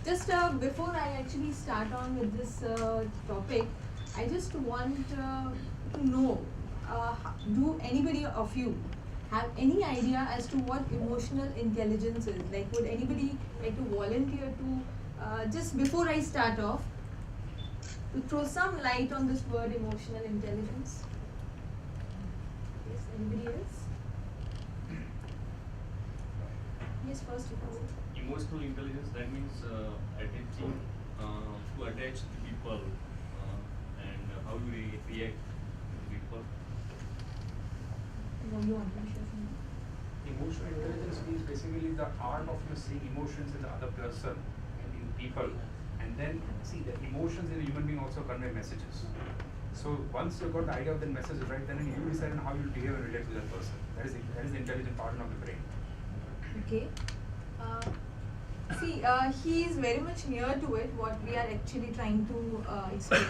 Just before I actually start on with this topic, I just want to know, do anybody of you have any idea as to what emotional intelligence is? Like, would anybody like to volunteer to, just before I start off, to throw some light on this word emotional intelligence? Yes, anybody else? Yes, first you can. Emotional intelligence, that means attaching to attach to people and how you react to people. You want to share something? Emotional intelligence means basically the art of seeing emotions in the other person and in people, and then see the emotions in a human being also convey messages. So once you got the idea of the message right, then you decide on how you behave and relate to that person. That is the intelligent part of the brain. Okay. See, he is very much near to it, what we are actually trying to explain.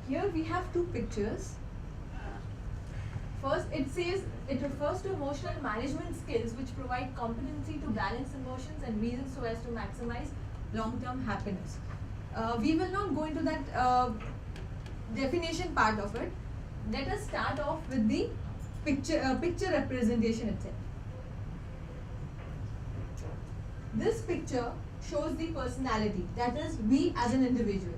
Here we have two pictures. First, it refers to emotional management skills which provide competency to balance emotions and reasons so as to maximize long-term happiness. We will not go into that definition part of it. Let us start off with the picture representation itself. This picture shows the personality, that is we as an individual,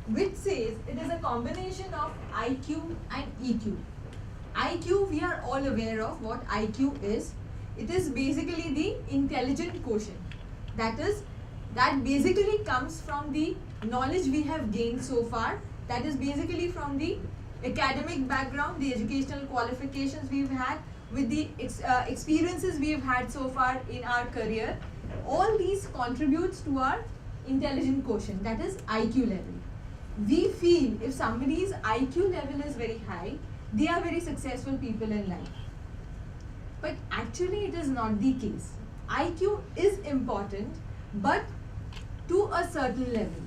which says it is a combination of IQ and EQ. IQ, we are all aware of what IQ is. It is basically the intelligent quotient. That basically comes from the knowledge we have gained so far. That is basically from the academic background, the educational qualifications we've had, with the experiences we've had so far in our career. All these contributes to our intelligent quotient, that is IQ level. We feel if somebody's IQ level is very high, they are very successful people in life. But actually it is not the case. IQ is important, but to a certain level.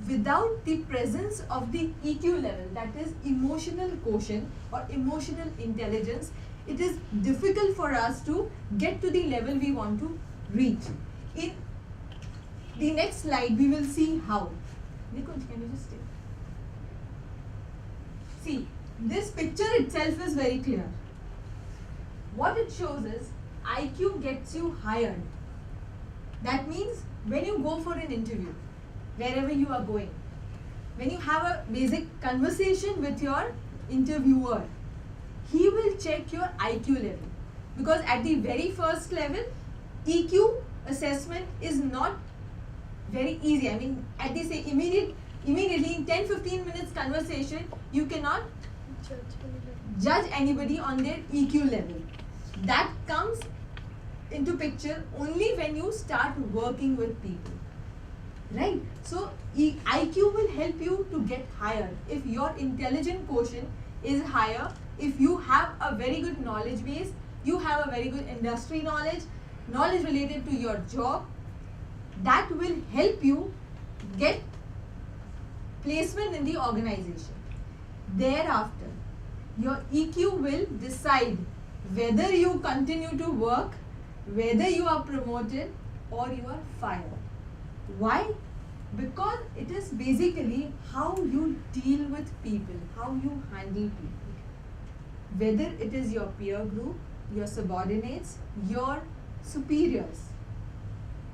Without the presence of the EQ level, that is emotional quotient or emotional intelligence, it is difficult for us to get to the level we want to reach. In the next slide, we will see how. Nikunj, can you just stay? See, this picture itself is very clear. What it shows is IQ gets you hired. That means when you go for an interview, wherever you are going, when you have a basic conversation with your interviewer, he will check your IQ level. Because at the very first level, EQ assessment is not very easy. I mean, at the say immediately in 10-15 minutes conversation, you cannot judge anybody on their EQ level. That comes into picture only when you start working with people, right? So IQ will help you to get higher. If your intelligent quotient is higher, if you have a very good knowledge base, you have a very good industry knowledge related to your job, that will help you get placement in the organization. Thereafter, your EQ will decide whether you continue to work, whether you are promoted or you are fired. Why? Because it is basically how you deal with people, how you handle people. Whether it is your peer group, your subordinates, your superiors.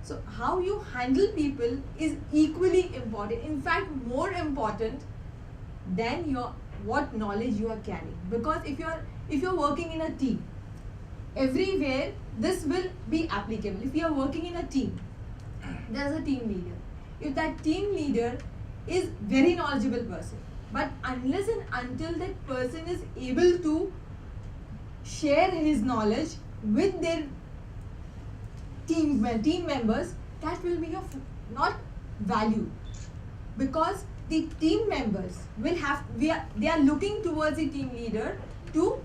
So how you handle people is equally important. In fact, more important than what knowledge you are carrying. Because if you're working in a team, everywhere this will be applicable. If you are working in a team, there's a team leader. If that team leader is very knowledgeable person, but unless and until that person is able to share his knowledge with their team members, that will be of not value, because the team members will they are looking towards the team leader to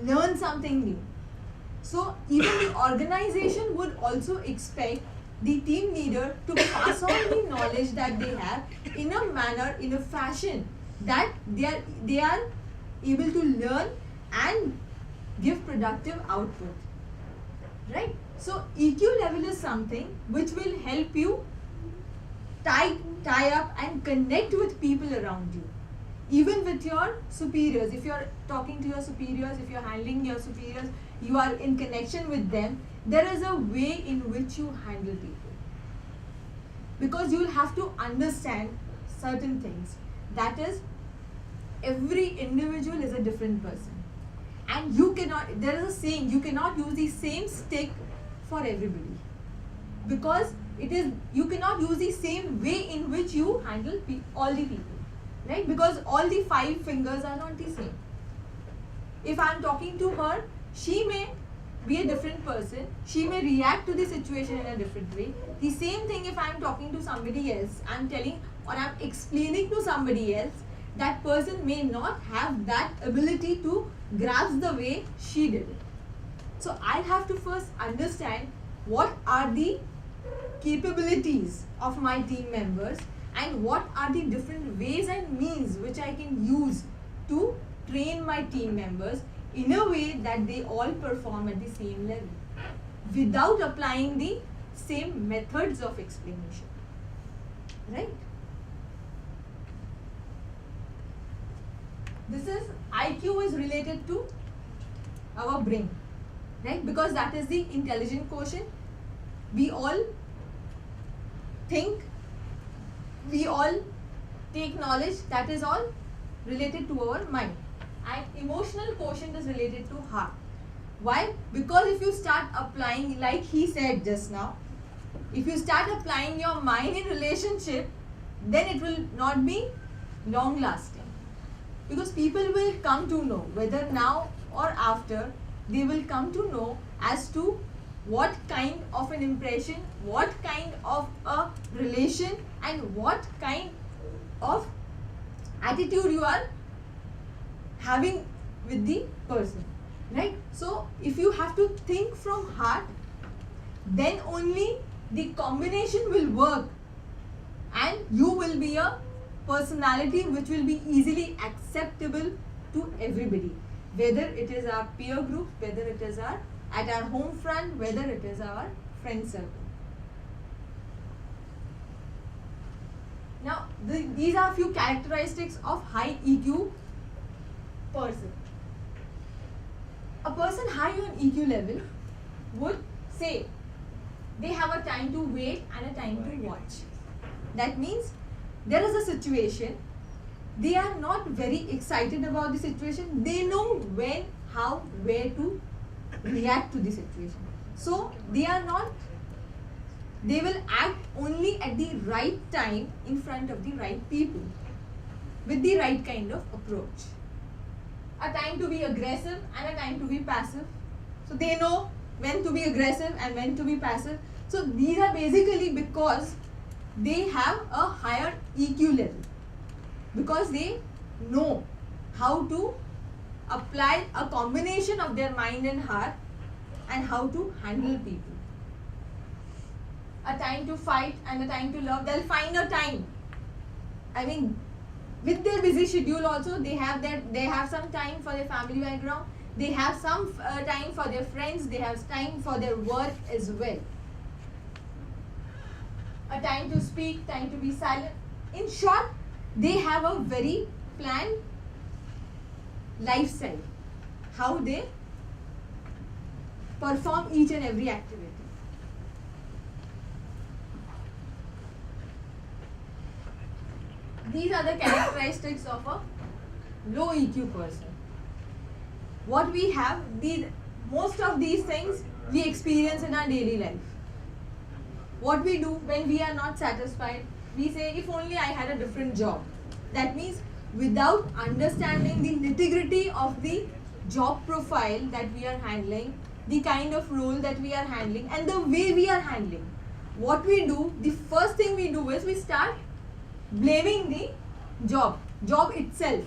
learn something new. So even the organization would also expect the team leader to pass on the knowledge that they have in a manner, in a fashion that they are able to learn and give productive output, right? So EQ level is something which will help you tie up and connect with people around you. Even with your superiors, if you're talking to your superiors, if you're handling your superiors, you are in connection with them, there is a way in which you handle people. Because you'll have to understand certain things. That is, every individual is a different person. And you cannot, there is a saying, you cannot use the same stick for everybody. Because it is, you cannot use the same way in which you handle all the people. Right? Because all the 5 fingers are not the same. If I am talking to her, she may be a different person. She may react to the situation in a different way. The same thing if I am talking to somebody else, I am telling or I am explaining to somebody else, that person may not have that ability to grasp the way she did it. So I have to first understand what are the capabilities of my team members and what are the different ways and means which I can use to train my team members in a way that they all perform at the same level without applying the same methods of explanation. Right? This is, IQ is related to our brain, right? Because that is the intelligent quotient. We all think, we all take knowledge, that is all related to our mind. And emotional quotient is related to heart. Why? Because if you start applying, like he said just now, if you start applying your mind in relationship, then it will not be long lasting. Because people will come to know, whether now or after, they will come to know as to what kind of an impression, what kind of a relation and what kind of attitude you are having with the person, right? So if you have to think from heart, then only the combination will work and you will be a personality which will be easily acceptable to everybody, whether it is our peer group, whether it is our at our home front, whether it is our friend circle. Now these are a few characteristics of high EQ person. A person high on EQ level would say they have a time to wait and a time to watch. That means there is a situation, they are not very excited about the situation, they know when, how, where to react to the situation. So they are not, they will act only at the right time in front of the right people with the right kind of approach. A time to be aggressive and a time to be passive. So they know when to be aggressive and when to be passive. So these are basically because they have a higher EQ level, because they know how to apply a combination of their mind and heart and how to handle people. A time to fight and a time to love, they'll find a time. I mean, with their busy schedule also, they have some time for their family background, they have some time for their friends, they have time for their work as well. A time to speak, time to be silent. In short, they have a very planned lifestyle, how they perform each and every activity. These are the characteristics of a low EQ person. What we have, most of these things we experience in our daily life. What we do when we are not satisfied, we say, if only I had a different job. That means without understanding the nitty-gritty of the job profile that we are handling, the kind of role that we are handling and the way we are handling. What we do, the first thing we do is we start blaming the job itself.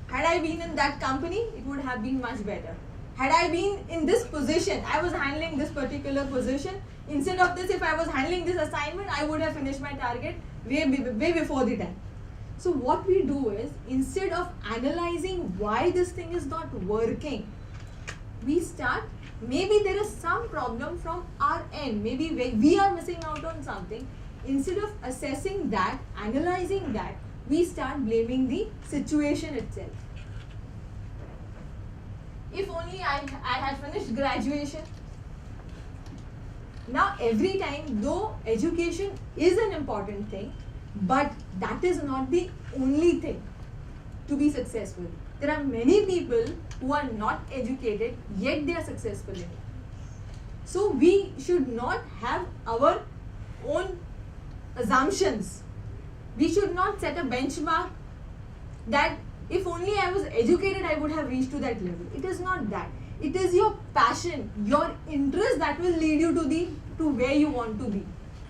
Had I been in that company, it would have been much better. Had I been in this position, I was handling this particular position. Instead of this, if I was handling this assignment, I would have finished my target way before the time. So what we do is, instead of analyzing why this thing is not working, we start, maybe there is some problem from our end, maybe we are missing out on something. instead of assessing that, analyzing that, we start blaming the situation itself. If only I had finished graduation. Now every time, though education is an important thing, but that is not the only thing to be successful. There are many people who are not educated, yet they are successful in it. So we should not have our own assumptions. We should not set a benchmark that if only I was educated, I would have reached to that level. It is not that. It is your passion, your interest that will lead you to where you want to be.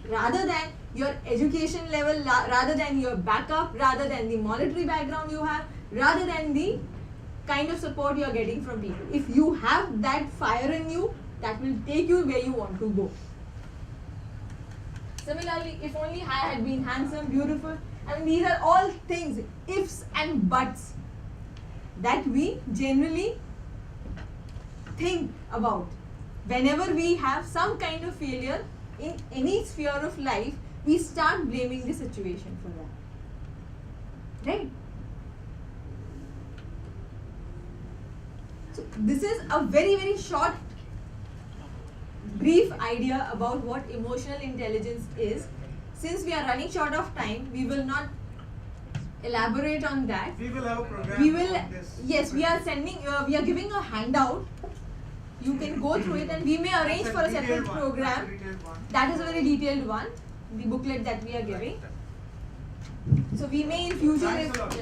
Rather than your education level, rather than your backup, rather than the monetary background you have, rather than the kind of support you are getting from people. If you have that fire in you, that will take you where you want to go. Similarly, if only I had been handsome, beautiful, I mean, these are all things, ifs and buts, that we generally think about. Whenever we have some kind of failure in any sphere of life, we start blaming the situation for that. Right? So this is a very, very short, brief idea about what emotional intelligence is. Since we are running short of time, we will not elaborate on that. We will have a program. We will, on this. yes, we are giving a handout. You can go through it, and we may arrange That's for a separate detailed one. program. That's a detailed one. That is a very detailed one, the booklet that we are giving. So we may in future. Thanks a lot.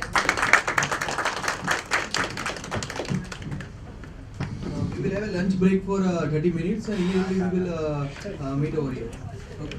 We will have a lunch break for 30 minutes and immediately we will meet over here. Okay.